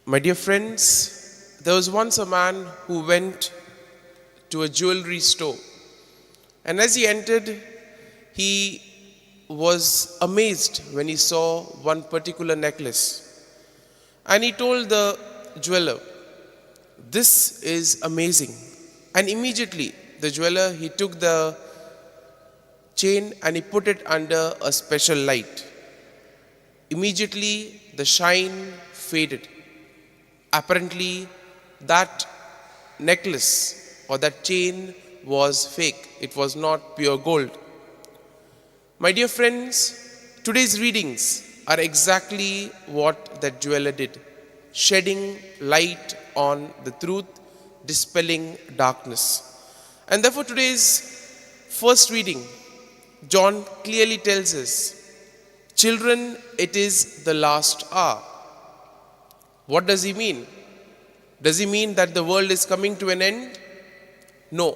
My dear friends, there was once a man who went to a jewelry store, and as he entered, he was amazed when he saw one particular necklace. And he told the jeweler, "This is amazing." And immediately the jeweler, he took the chain and he put it under a special light. Immediately the shine faded. Apparently that necklace or that chain was fake. It was not pure gold. My dear friends, today's readings are exactly what that jeweler did, shedding light on the truth, dispelling darkness. And therefore today's first reading, John clearly tells us, "Children, it is the last hour." What does he mean? Does he mean that the world is coming to an end? No.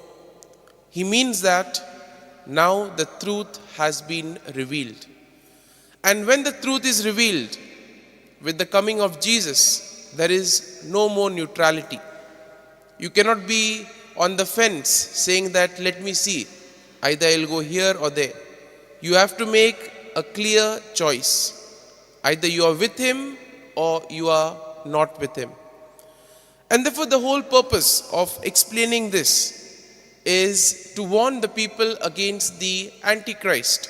He means that now the truth has been revealed. And when the truth is revealed, with the coming of Jesus, there is no more neutrality. You cannot be on the fence saying that, "Let me see, either I'll go here or there." You have to make a clear choice. Either you are with him or you are not with him. And therefore the whole purpose of explaining this is to warn the people against the Antichrist.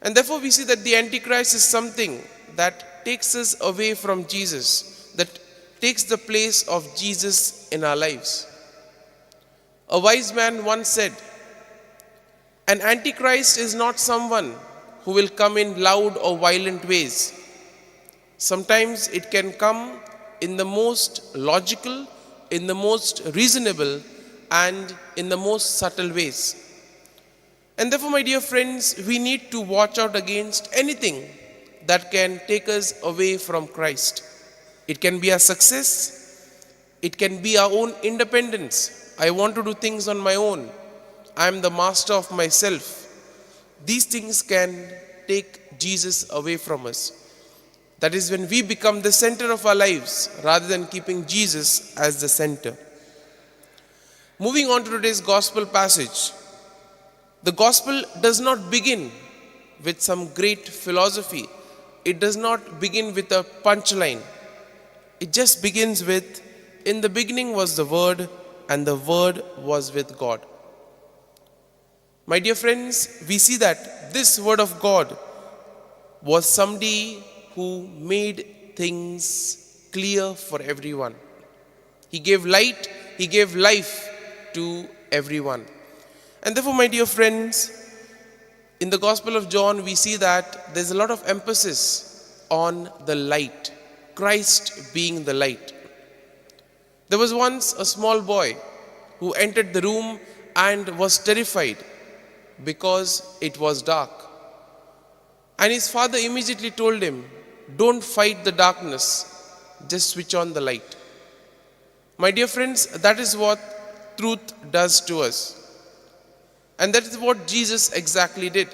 And therefore we see that the Antichrist is something that takes us away from Jesus, that takes the place of Jesus in our lives. A wise man once said, "An Antichrist is not someone who will come in loud or violent ways. Sometimes it can come in the most logical, in the most reasonable, and in the most subtle ways." And therefore, my dear friends, we need to watch out against anything that can take us away from Christ. It can be our success. It can be our own independence. I want to do things on my own. I am the master of myself. These things can take Jesus away from us. That is when we become the center of our lives rather than keeping Jesus as the center. Moving on to today's gospel passage. The gospel does not begin with some great philosophy. It does not begin with a punchline. It just begins with, "In the beginning was the Word, and the Word was with God." My dear friends, we see that this Word of God was somebody who made things clear for everyone. He gave light, he gave life to everyone. And therefore, my dear friends, in the Gospel of John, we see that there's a lot of emphasis on the light, Christ being the light. There was once a small boy who entered the room and was terrified because it was dark. And his father immediately told him, "Don't fight the darkness, just switch on the light." My dear friends, that is what truth does to us. And that is what Jesus exactly did.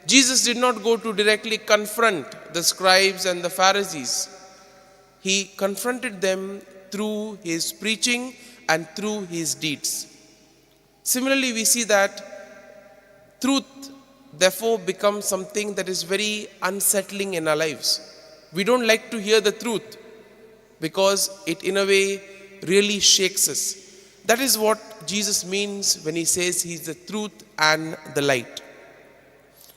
Jesus did not go to directly confront the scribes and the Pharisees. He confronted them through his preaching and through his deeds. Similarly, we see that truth therefore becomes something that is very unsettling in our lives. We don't like to hear the truth because it in a way really shakes us. That is what Jesus means when he says he is the truth and the light.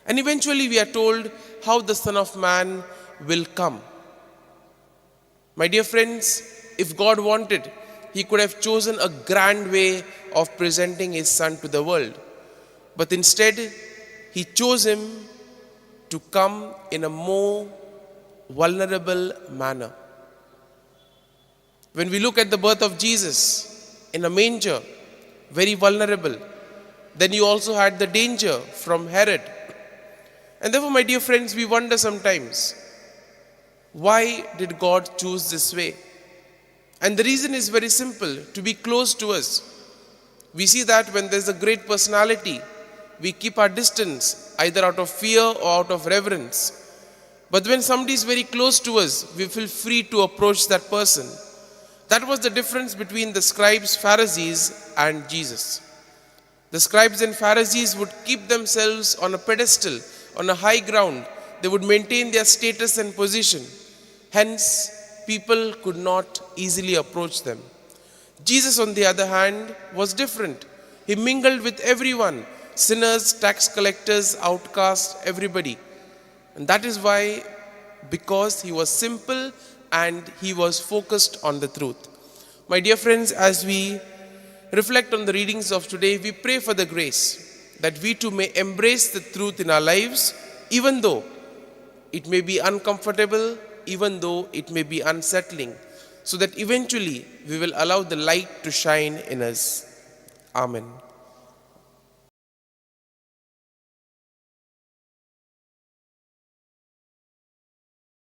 And eventually we are told how the Son of Man will come. My dear friends, if God wanted, he could have chosen a grand way of presenting his Son to the world. But instead, he chose him to come in a more vulnerable manner. When we look at the birth of Jesus in a manger, very vulnerable, then you also had the danger from Herod. And therefore, my dear friends, we wonder sometimes, why did God choose this way? And the reason is very simple, to be close to us. We see that when there's a great personality, we keep our distance, either out of fear or out of reverence. But when somebody is very close to us, we feel free to approach that person. That was the difference between the scribes, Pharisees, and Jesus. The scribes and Pharisees would keep themselves on a pedestal, on a high ground. They would maintain their status and position. Hence, people could not easily approach them. Jesus, on the other hand, was different. He mingled with everyone, sinners, tax collectors, outcasts, everybody. And that is why, because he was simple and he was focused on the truth. My dear friends, as we reflect on the readings of today, we pray for the grace that we too may embrace the truth in our lives, even though it may be uncomfortable, even though it may be unsettling, so that eventually we will allow the light to shine in us. Amen.